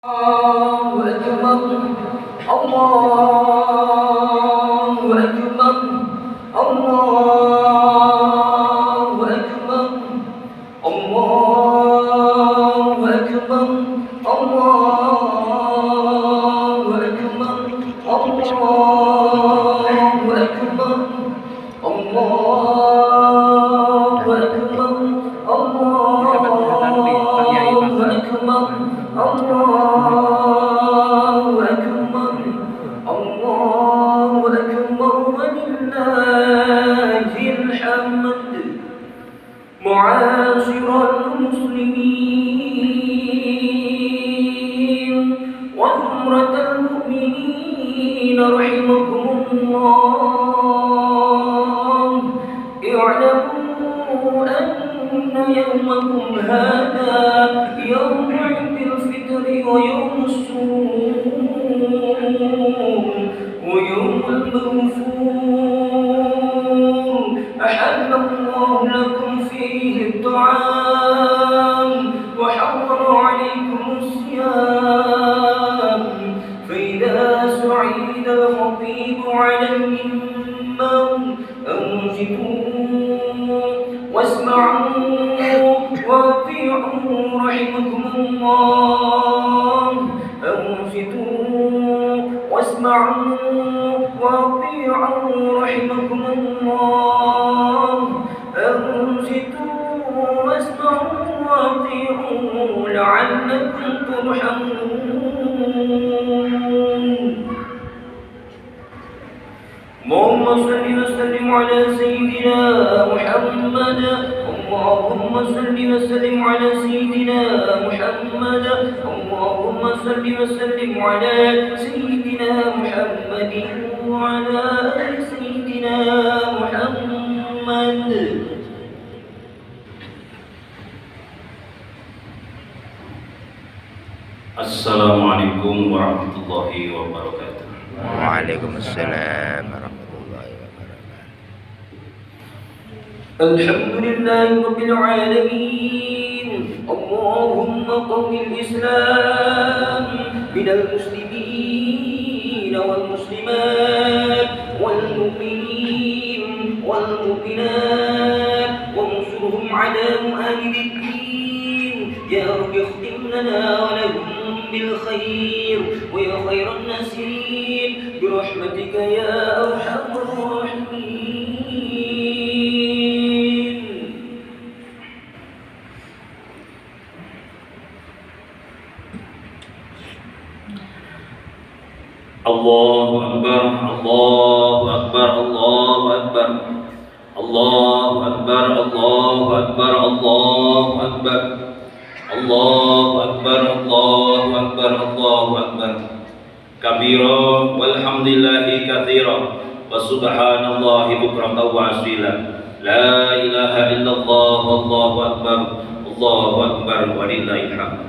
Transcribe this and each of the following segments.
الله أكبر الله أكبر الله أكبر الله أكبر الله أكبر الله أكبر الله أكبر الله أكبر الله أكبر الله أكبر ولله الحمد. معاشر المسلمين وزمرة المؤمنين رحمكم الله، اعلموا أن يومكم هذا يوم عيد الفطر ويوم الصوم ويوم المغفور، أحل الله لكم فيه الطعام وحرم عليكم الصيام، فإذا سعيد الخطيب على المنبر أنصتوا واسمعوا واطيعوا رحمكم الله. أنصتوا واسمعوا واطيعوا رحمكم الله. أنصتوا واسمعوا واطيعوا لعلكم ترحمون. اللهم صل وسلم على سيدنا محمد. اللهم صل وسلم على سيدنا محمد. اللهم صل وسلم على سيدنا محمد وعلى آل سيدنا محمد. Assalamualaikum warahmatullahi wabarakatuh. Waalaikumsalam warahmatullahi wabarakatuh. Alhamdulillahi rabbil alamin. Allahumma qawwil Islam minal muslimin wal muslimat wal mu'minin wal mu'minat wansurhum ala mu'ahidid-din. Ya Rabbi ikhtim lana wa lahum بالخير ويا خير الناصرين برحمتك يا أرحم الراحمين. Allahu Akbar, Allahu Akbar, Allahu Akbar, Allahu Akbar, Allahu Akbar, Allahu Akbar, Allahu Akbar, Allahu Akbar, Allahu Akbar. Kabira walhamdulillahi katsira wa subhanallahi bukratan wa asila. La ilaha illallah wallahu akbar. Allahu akbar walillahil hamd.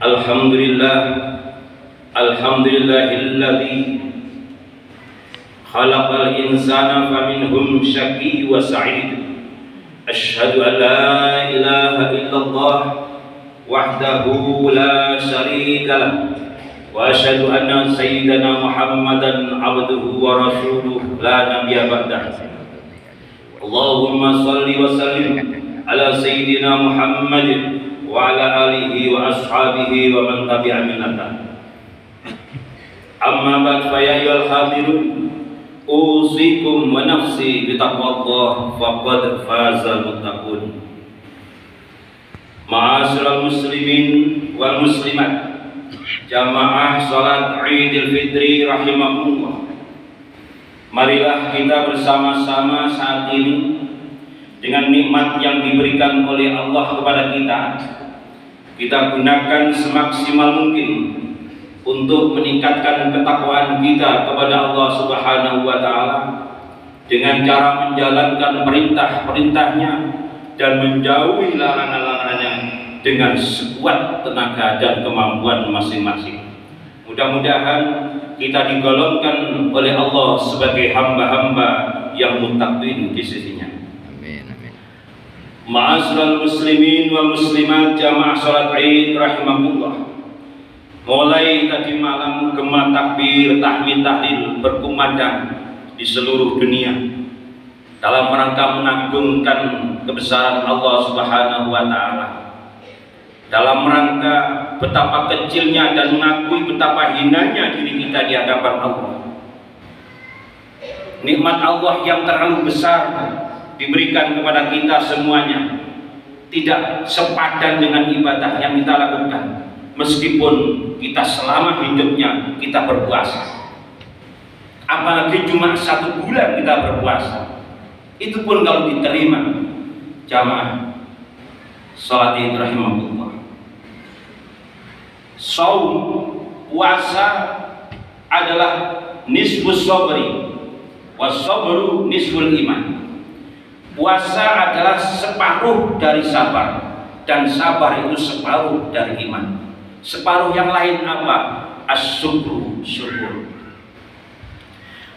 Alhamdulillah. Alhamdulillahilladzi khalaqal insana faminhum syaqi wa sa'id. Asyhadu an la ilaha illallah wahdahu la syarika lah wa asyhadu anna sayyidana Muhammadan abduhu wa rasuluhu la nabiyya ba'dah. Allahumma shalli wa sallim ala sayyidina Muhammad wa ala alihi wa ashabihi wa man tabi'a millata. Amma ba'd, fa ya ayyuhal hadirun usikum wa nafsi bitaqwallah faqad fazal muttaqun. Ma'asyiral muslimin wal muslimat, jamaah salat Idul Fitri rahimakumullah. Marilah kita bersama-sama saat ini dengan nikmat yang diberikan oleh Allah kepada kita gunakan semaksimal mungkin untuk meningkatkan ketakwaan kita kepada Allah Subhanahu wa taala dengan cara menjalankan perintah-perintahnya dan menjauhi larangan-larangannya dengan sekuat tenaga dan kemampuan masing-masing. Mudah-mudahan kita digolongkan oleh Allah sebagai hamba-hamba yang muttaqin di sisinya. Amin, amin. Ma'asyiral muslimin wal muslimat jamaah salat Id rahimakumullah. Mulai tadi malam gema takbir, tahmid, tahlil berkumandang di seluruh dunia dalam rangka mengagungkan kebesaran Allah Subhanahu wa taala. Dalam rangka betapa kecilnya dan mengakui betapa hinanya diri kita di hadapan Allah. Nikmat Allah yang terlalu besar diberikan kepada kita semuanya tidak sepadan dengan ibadah yang kita lakukan. Meskipun kita selama hidupnya kita berpuasa, apalagi cuma 1 bulan kita berpuasa, itu pun kalau diterima jamaah salat id rahimahullah. Saum, puasa adalah nisfus sabri was-sabru nisful iman. Puasa adalah separuh dari sabar, dan sabar itu separuh dari iman. Separuh yang lain apa? As-syukru, syukur.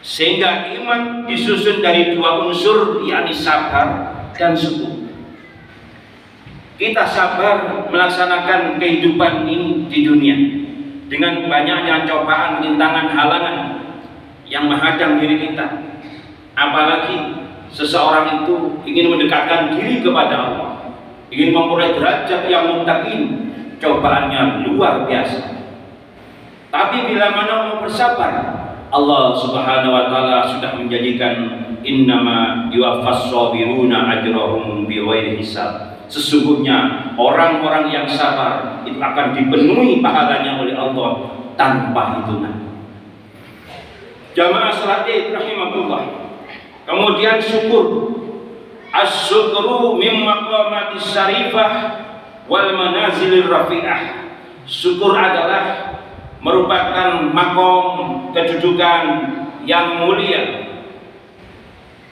Sehingga iman disusun dari 2 unsur, yakni sabar dan syukur. Kita sabar melaksanakan kehidupan ini di dunia dengan banyaknya cobaan, rintangan, halangan yang menghadang diri kita. Apalagi seseorang itu ingin mendekatkan diri kepada Allah, ingin memperoleh derajat yang muttaqin, cobaannya luar biasa. Tapi bila mana mau bersabar, Allah Subhanahu wa taala sudah menjanjikan innama yuwaffas sabiruna ajrahum bighairi hisab. Sesungguhnya orang-orang yang sabar itu akan dipenuhi pahalanya oleh Allah tanpa hitungan. Jamaah salat id rahimahullah. Kemudian syukur. As-syukru min maqamatis syarifah wal manazilir rafi'ah. Syukur adalah merupakan makom, kedudukan yang mulia,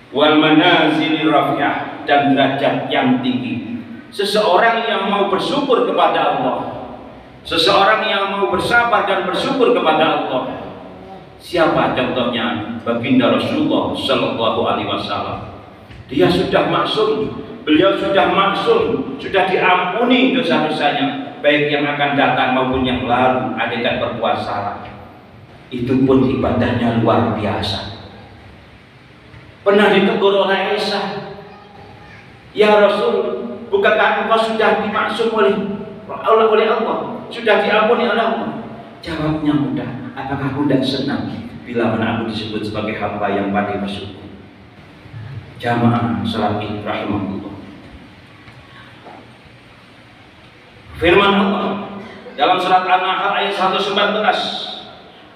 wal manazilir rafi'ah, dan derajat yang tinggi. Seseorang yang mau bersyukur kepada Allah, seseorang yang mau bersabar dan bersyukur kepada Allah, siapa contohnya? Baginda Rasulullah Sallallahu Alaihi Wasallam. Dia sudah maksum, beliau sudah maksum, sudah diampuni dosa-dosanya, baik yang akan datang maupun yang lalu. Andaikan berpuasa, itu pun ibadahnya luar biasa. Pernah ditegur oleh Aisyah, ya Rasul, bukankah engkau sudah dimaksum oleh Allah, sudah diampuni oleh Allah? Jawabnya mudah, apakah aku tidak senang bila mana aku disebut sebagai hamba yang pandai bersyukur? Jamaah salat id rahimahullah. Firman Allah dalam surat An-Nahl ayat 119,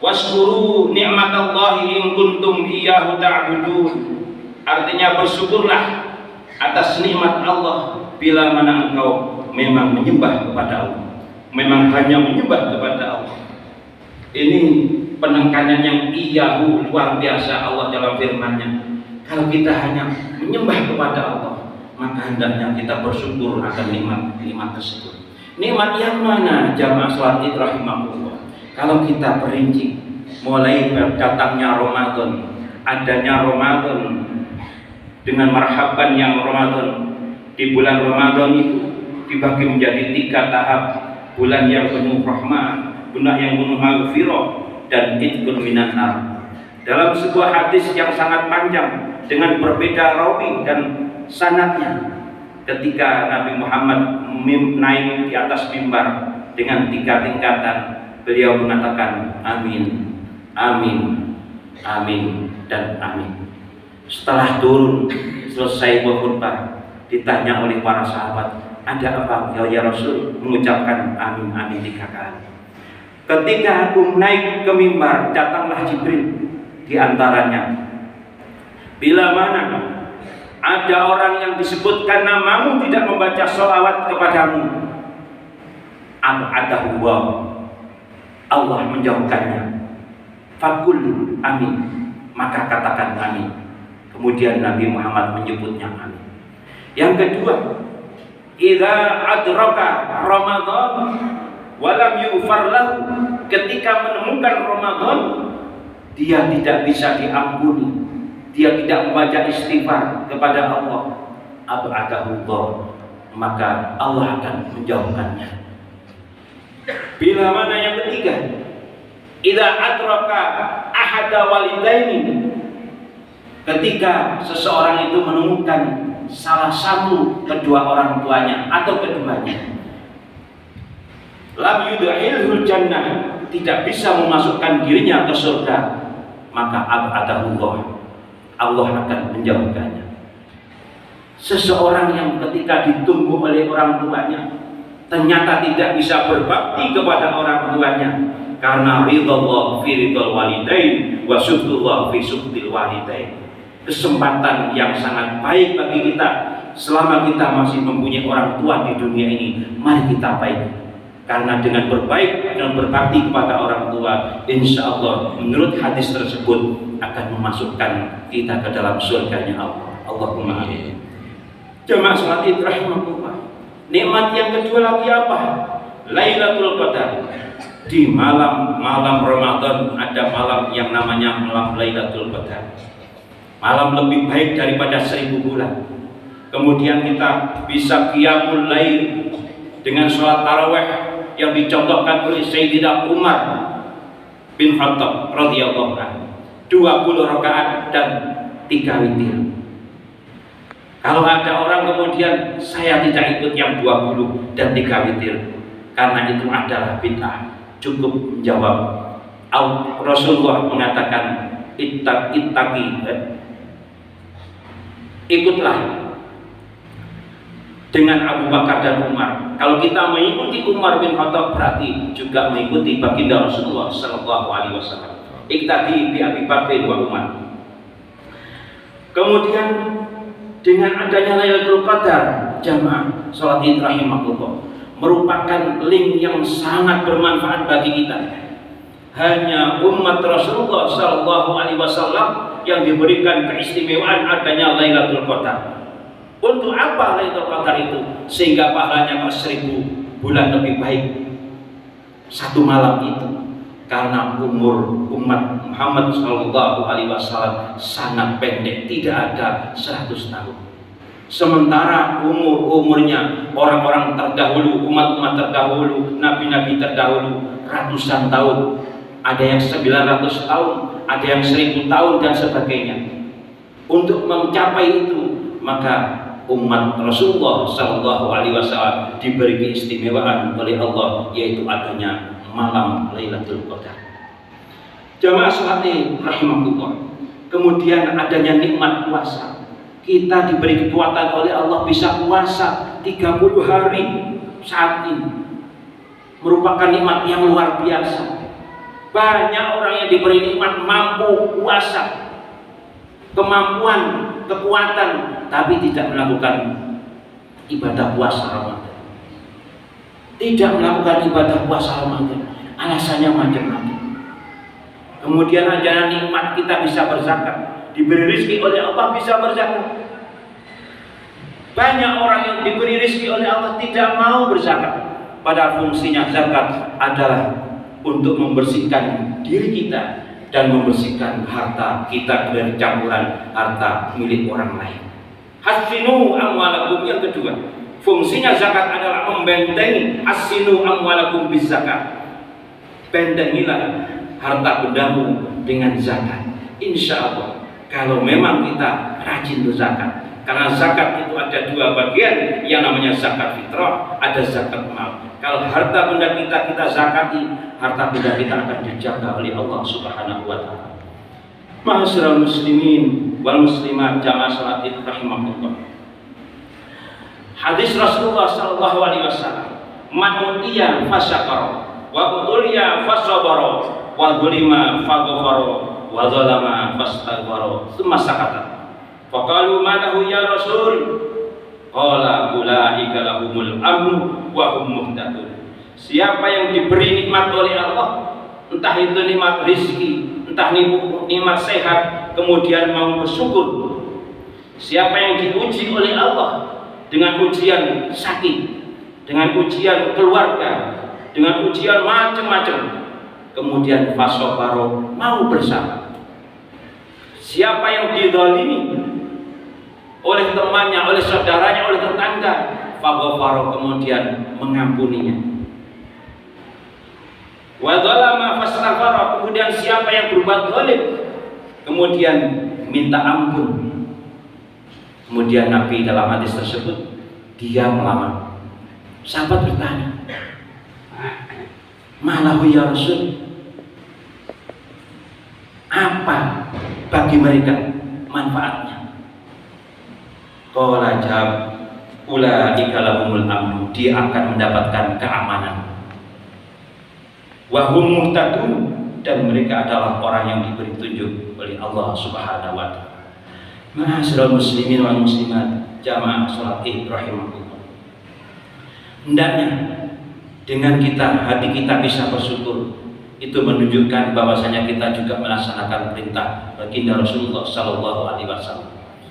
waskuru ni'matallahi in kuntum iyyahu ta'budun. Artinya bersyukurlah atas nikmat Allah bila mana engkau memang menyembah kepada Allah, memang hanya menyembah kepada Allah. Ini penekanan yang iyahu luar biasa Allah dalam firman-Nya. Kalau kita hanya menyembah kepada Allah, maka hendaknya kita bersyukur akan nikmat tersebut. Nikmat yang mana jamaah salat id rahimahullah? Kalau kita perinci, mulai datangnya Ramadan, adanya Ramadan dengan marhaban yang Ramadan. Di bulan Ramadan itu dibagi menjadi 3 tahap. Bulan yang penuh rahmat, bulan yang penuh maghfirah, dan itqun minan nar. Dalam sebuah hadis yang sangat panjang dengan berbeda rawi dan sanadnya, ketika Nabi Muhammad naik di atas mimbar dengan 3 tingkatan, beliau mengatakan amin, amin, amin, dan amin. Setelah turun selesai berkhutbah, ditanya oleh para sahabat, ada apa ya Rasul mengucapkan amin, amin 3 kali? Ketika aku naik ke mimbar, datanglah Jibril di antaranya. Bila mana ada orang yang disebutkan namamu tidak membaca sholawat kepadamu, ab'adahullah, Allah menjauhkannya. Fakul amin, maka katakan amin. Kemudian Nabi Muhammad menyebutnya amin. Yang kedua, idza adraka Ramadan walam yughfar lahu, ketika menemukan Ramadan dia tidak bisa diampuni, dia tidak membaca istighfar kepada Allah, ab'adahullah, maka Allah akan menjauhkannya. Bila mana yang ketiga, idza adraka ahada walidaini, ketika seseorang itu menemukan salah satu kedua orang tuanya atau keduanya, lam yudkhilhul jannah, tidak bisa memasukkan dirinya ke surga, maka abadahullah, Allah akan menjauhkannya. Seseorang yang ketika ditunggu oleh orang tuanya ternyata tidak bisa berbakti kepada orang tuanya karena ridallah fi ridal walidain wa syukrullah fi syukril walidain. Kesempatan yang sangat baik bagi kita selama kita masih mempunyai orang tua di dunia ini, mari kita baik. Karena dengan berbaik dan berbakti kepada orang tua, insya Allah menurut hadis tersebut akan memasukkan kita ke dalam surganya Allah. Allahumma amin. Jamaah salat Id rahimakumullah. Nikmat yang kedua lagi apa? Lailatul Qadar. Di malam Ramadan ada malam yang namanya malam Lailatul Qadar. Malam lebih baik daripada 1000 bulan. Kemudian kita bisa qiyamul lail dengan sholat tarawih yang dicontohkan oleh Sayyidina Umar bin Khattab radhiyallahu anhu, 20 rakaat dan 3 witir. Kalau ada orang kemudian saya tidak ikut yang 20 dan 3 witir karena itu adalah bid'ah, cukup menjawab Rasulullah mengatakan ikutlah dengan Abu Bakar dan Umar. Kalau kita mengikuti Umar bin Khattab berarti juga mengikuti baginda Rasulullah sallallahu alaihi wasallam. Iktadi bi Abi Bakar wa Umar. Kemudian dengan adanya Lailatul Qadar, jamaah salat Id rahimakumullah, merupakan link yang sangat bermanfaat bagi kita. Hanya umat Rasulullah sallallahu alaihi wasallam yang diberikan keistimewaan adanya Lailatul Qadar. Untuk apa Lailatul Qadar itu? Sehingga pahalanya 1000 bulan lebih baik satu malam itu. Karena umur umat Muhammad sallallahu alaihi wasallam sangat pendek, tidak ada 100 tahun. Sementara umurnya orang-orang terdahulu, umat-umat terdahulu, nabi-nabi terdahulu ratusan tahun. Ada yang 900 tahun, ada yang 1000 tahun dan sebagainya. Untuk mencapai itu, maka umat Rasulullah sallallahu alaihi wasallam diberi keistimewaan oleh Allah, yaitu adanya malam Lailatul Qadar. Jamaah salat rahimakumullah. Kemudian adanya nikmat puasa. Kita diberi kekuatan oleh Allah bisa puasa 30 hari saat ini. Merupakan nikmat yang luar biasa. Banyak orang yang diberi nikmat mampu puasa, kemampuan, kekuatan, tapi tidak melakukan ibadah puasa Ramadan. Tidak melakukan ibadah puasa Ramadan, alasannya macam-macam. Kemudian ajaran nikmat kita bisa berzakat, diberi rezeki oleh Allah bisa berzakat. Banyak orang yang diberi rezeki oleh Allah tidak mau berzakat, padahal fungsinya zakat adalah untuk membersihkan diri kita dan membersihkan harta kita dari campuran harta milik orang lain. Hasinu amwalakum, yang kedua, fungsinya zakat adalah membentengi. Hasinu amwalakum bis zakat. Bentengilah harta bendamu dengan zakat. Insya Allah, kalau memang kita rajin berzakat, karena zakat itu ada 2 bagian, yang namanya zakat fitrah, ada zakat mal. Kalau harta benda kita zakati, harta benda kita akan dijaga oleh Allah Subhanahu wa taala. Ma'asyiral muslimin wal muslimat, jamaah salat Id rahimakumullah. Hadis Rasulullah sallallahu alaihi wasallam, man utiya fasyakara wa utuliya fasabara wa dzulima faghfara wa dzalama fastaghfara tsumma sakata. Faqalu ma lahu ya Rasul? Qala ulaika lahumul amnu wa hum muhtadun. Siapa yang diberi nikmat oleh Allah, entah itu nikmat rezeki, entah nikmat sehat, kemudian mau bersyukur. Siapa yang diuji oleh Allah dengan ujian sakit, dengan ujian keluarga, dengan ujian macam-macam, kemudian fasabaro, mau bersabar. Siapa yang dizalimi oleh temannya, oleh saudaranya, oleh tetangga, faghfara, kemudian mengampuninya. Wa dzalama fastaghfara, kemudian siapa yang berbuat zalim kemudian minta ampun. Kemudian Nabi dalam hadis tersebut dia melawan. Sahabat bertanya, "Malahu ya Rasul?" Apa bagi mereka manfaatnya? Qala jawab, ulaika lahumul amnu, dia akan mendapatkan keamanan. Wa hum muhtadun, dan mereka adalah orang yang diberi petunjuk oleh Allah Subhanahu wa taala. Ma'asyiral muslimin wal muslimat, jamaah salat Id rahimakumullah. Hendaknya dengan hati kita bisa bersyukur, itu menunjukkan bahwasanya kita juga melaksanakan perintah baginda Rasulullah sallallahu alaihi wasallam.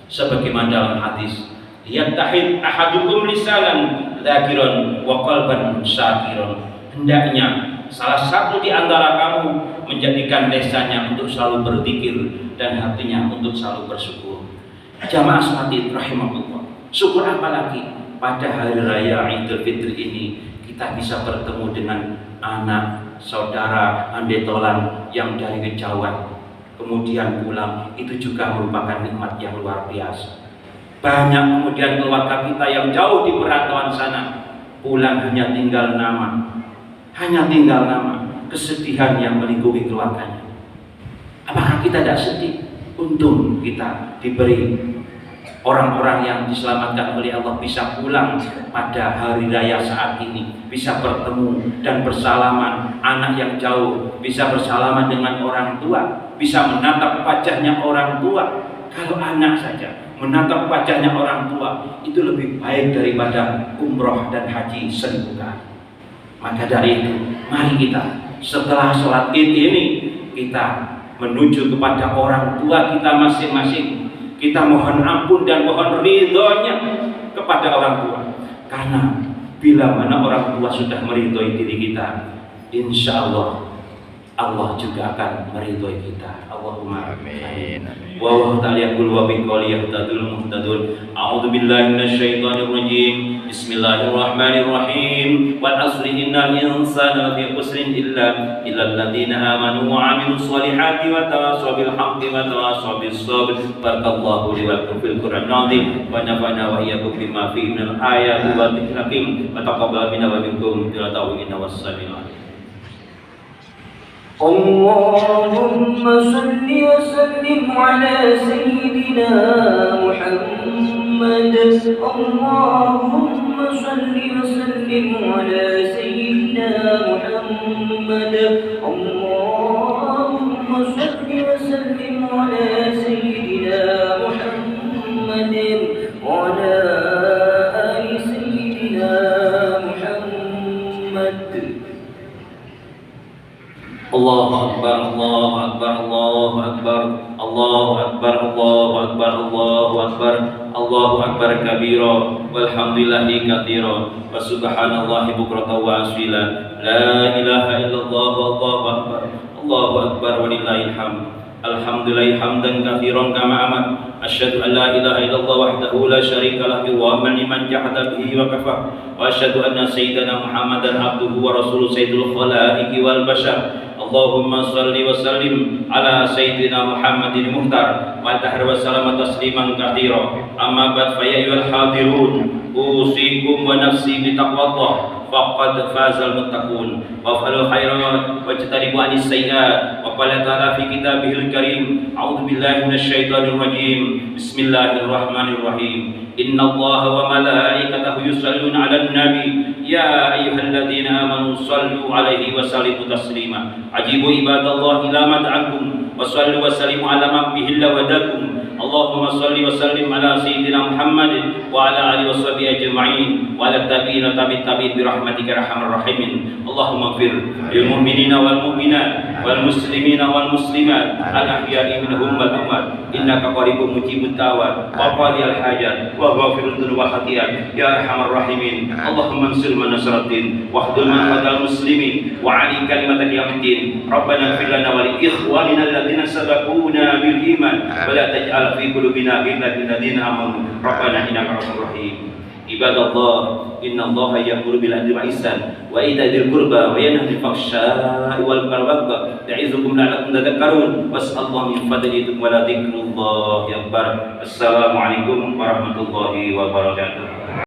Sebagaimana dalam hadis, yattahid ahadukum lisanan dzakiran wa qalban syakiran. Hendaknya salah satu di antara kamu menjadikan lisannya untuk selalu berzikir dan hatinya untuk selalu bersyukur. Jamaah salat Id rahimakumullah. Syukur apa lagi pada hari raya Idul Fitri ini kita bisa bertemu dengan anak, saudara, andetolan yang dari kejauhan kemudian pulang, itu juga merupakan nikmat yang luar biasa. Banyak kemudian keluarga kita yang jauh di perantauan sana pulang hanya tinggal nama, kesedihan yang melingkupi keluarganya. Apakah kita tidak sedih? Untung kita diberi orang-orang yang diselamatkan oleh Allah bisa pulang pada hari raya saat ini, bisa bertemu dan bersalaman. Anak yang jauh bisa bersalaman dengan orang tua, bisa menatap wajahnya orang tua. Kalau anak saja menatap wajahnya orang tua, itu lebih baik daripada umroh dan haji 1000 kali. Maka dari itu, mari kita setelah sholat Id ini kita menuju kepada orang tua kita masing-masing. Kita mohon ampun dan mohon ridhonya kepada orang tua. Karena bila mana orang tua sudah meridhoi diri kita, insya Allah Allah juga akan meridhoi kita. Allahumma amin. Wa ta'ala yaqul wa biqali yahtadul muhtadun. A'udzu billahi minasyaitonir rajim. Bismillahirrahmanirrahim. Wal 'asri innal insana lafi khusrin illa alladziina aamanu wa 'amilus shalihati wa tawassaw bil haqqi wa tawassaw bis sabr. Barakallahu li wa lakum fil Qur'anil 'azim wa nafa'ana wa iyyakum bima fihi minal ayati wa dzikril hakim wa taqabbal minna wa minkum tilawatahu innahu was-sami'ul 'alim. اللهم صل وسلم على سيدنا محمد. اللهم صل وسلم على سيدنا محمد. اللهم صل وسلم على سيدنا محمد وعلى آل سيدنا محمد. Allahu Akbar, Allahu Akbar, Allahu Akbar, Allahu Akbar, Allahu Akbar, Allahu Akbar, Allahu Akbar kabira, walhamdulillahi katsira, wa subhanallahi bukratan wa asila, la ilaha illallah, wallahu akbar, Allahu Akbar walillahil hamd. Alhamdulillah hamdan katsiran kama amar. Asyhadu an la ilaha illallah wahdahu la syarika lahu wa man liman jahada bihi wa kafar. Wa asyhadu anna sayyidana Muhammadan abduhu wa rasuluhu sayyidul khalaiqi wal bashar. Allahumma salli wa sallim ala sayyidina Muhammadin muhtar wa tahir wa salam tasliman katsira. Amma ba'd, fa ya ayyuhal hadirun, usikum wa nafsi bi taqwallah faqad fazal muttaqun wa fa'alul khairat wa jtanibu anis sayyi'at wa qala ta'ala fi kitabihil karim. A'udzu billahi minasyaitonir rajim. Bismillahirrahmanirrahim. Innallaha wa malaikatahu yusholluna 'alan nabi ya ayyuhalladzina amanu shallu 'alaihi wa sallimu taslima. Ajibu ibadallahi ila mad'akum wa sallu wa sallimu 'ala man bihi lawadakum. Allahumma salli wa sallim ala sayyidina Muhammadin wa ala alihi washabihi ajma'in wa ala tabi'ina tabi'in bi rahmatika arhamar rahimin. Allahumma ighfir lil mu'minina wal mu'minat wal muslimina wal muslimat al ahya'i minhum wal amwat innaka qaribun mujibud da'wat wa qadiyal hajat wa ghafirud dzunub wal khati'at ya arhamar rahimin. Allahumma ansur man nasraddin wa hdul man hadal muslimin wa ali kalimatal yamiddin. Rabbana ighfir lana wa li ikhwanina alladhina sabaquna bil iman wa la taj'al fi qulubina ghillan lil ladzina amanu. Rabbana innaka ra'ufur rahim. Ibadallah, innallaha ya'muru bil adli wal ihsan wa ita'i dzil qurba wa yanha 'anil fahsya'i wal munkari wal baghi ya'izukum la'allakum tadhakkarun. Wassallallahu min fadlihi wa la dzikrullahi akbar. Assalamualaikum warahmatullahi wabarakatuh.